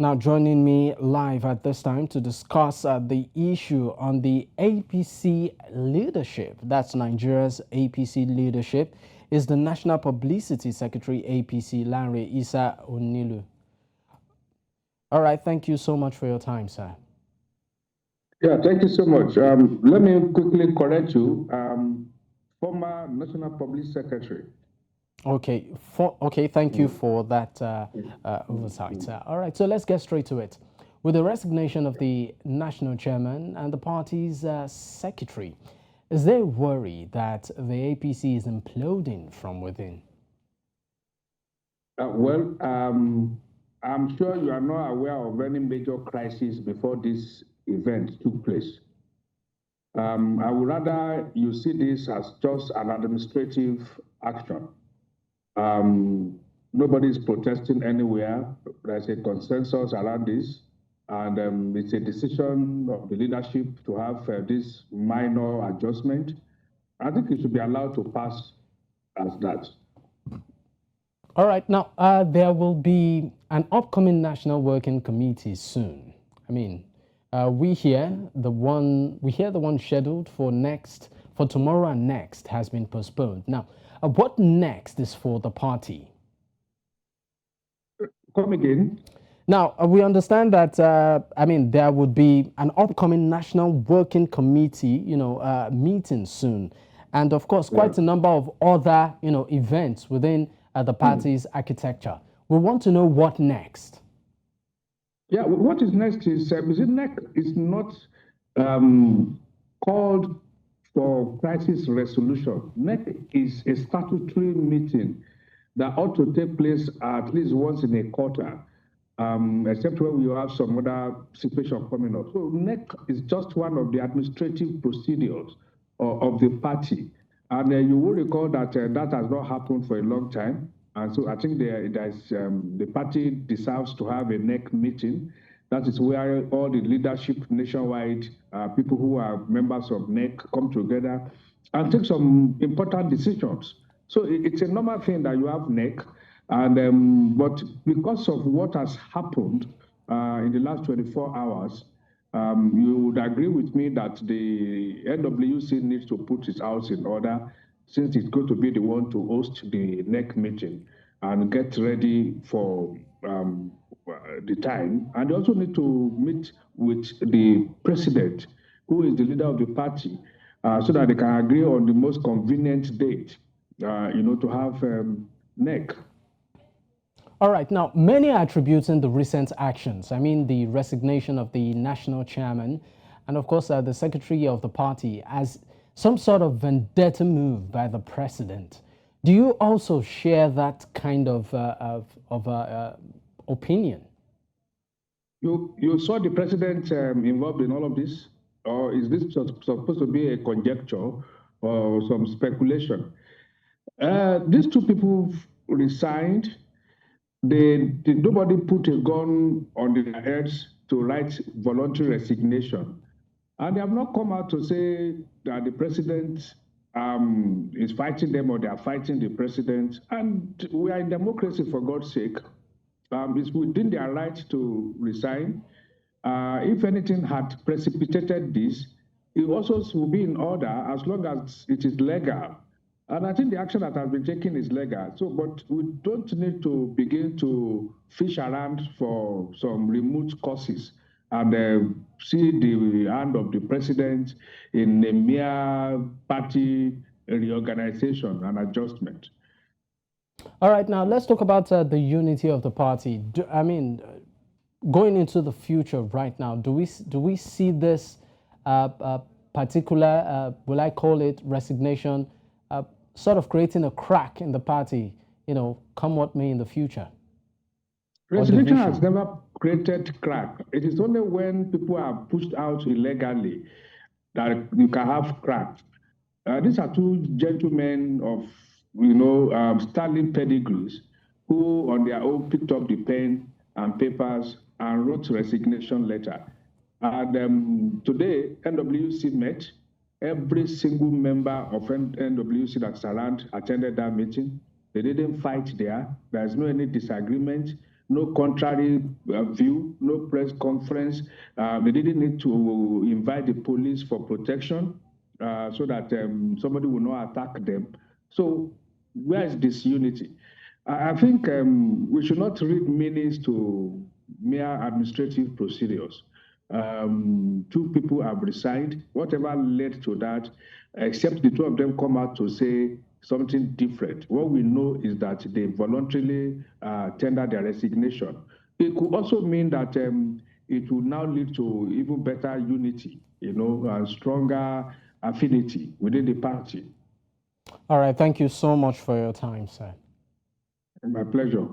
Now, joining me live at this time to discuss the issue on the APC leadership, that's Nigeria's APC leadership, is the National Publicity Secretary, APC, Lanre Issa-Onilu. All right, thank you so much for your time, sir. Yeah, thank you so much. Let me quickly correct you. Former National Public Secretary. Okay, thank you for that oversight. All right, so let's get straight to it. With the resignation of the national chairman and the party's secretary, is there worry that the APC is imploding from within? I'm sure you are not aware of any major crisis before this event took place. I would rather you see this as just an administrative action. Nobody is protesting anywhere. There's a consensus around this, and it's a decision of the leadership to have this minor adjustment. I think it should be allowed to pass as that. All right. Now, there will be an upcoming National Working Committee soon. I mean, we hear the one scheduled for tomorrow and next has been postponed. Now, what next is for the party? Come again. Now, we understand that, there would be an upcoming National Working Committee, meeting soon. And of course, quite a number of other, events within the party's architecture. We want to know what next. Yeah, what is next is NEC is not called for crisis resolution. NEC is a statutory meeting that ought to take place at least once in a quarter, except when we have some other situation coming up. So NEC is just one of the administrative procedures of the party. And you will recall that that has not happened for a long time. And so I think the party deserves to have a NEC meeting. That is where all the leadership nationwide, people who are members of NEC, come together and take some important decisions. So it's a normal thing that you have NEC, but because of what has happened in the last 24 hours, you would agree with me that the NWC needs to put its house in order, since it's going to be the one to host the NEC meeting and get ready for the time. And they also need to meet with the president, who is the leader of the party, so that they can agree on the most convenient date, to have NEC. All right. Now, many are attributing the recent actions, the resignation of the national chairman and, of course, the secretary of the party, as some sort of vendetta move by the president. Do you also share that kind of opinion? You saw the president involved in all of this? Or is this supposed to be a conjecture or some speculation? These two people resigned. Nobody put a gun on their heads to write voluntary resignation. And they have not come out to say that the president is fighting them or they are fighting the president. And we are in democracy, for God's sake. It's within their right to resign. If anything had precipitated this, it also would be in order as long as it is legal. And I think the action that has been taken is legal. So, but we don't need to begin to fish around for some remote causes and see the hand of the president in a mere party reorganization and adjustment. All right, now let's talk about the unity of the party. Going into the future right now, do we see this particular, will I call it resignation, sort of creating a crack in the party, come what may in the future? Resignation has never created crack. It is only when people are pushed out illegally that you can have crack. These are two gentlemen of, sterling pedigrees who on their own picked up the pen and papers and wrote resignation letter. And today, NWC met. Every single member of NWC that's around attended that meeting. They didn't fight there. There's no any disagreement. no contrary view, no press conference. They didn't need to invite the police for protection so that somebody will not attack them. So where is this unity? I think we should not read meanings to mere administrative procedures. Two people have resigned. Whatever led to that, except the two of them come out to say something different. What we know is that they voluntarily tendered their resignation. It could also mean that it will now lead to even better unity, stronger affinity within the party. All right. Thank you so much for your time, sir. My pleasure.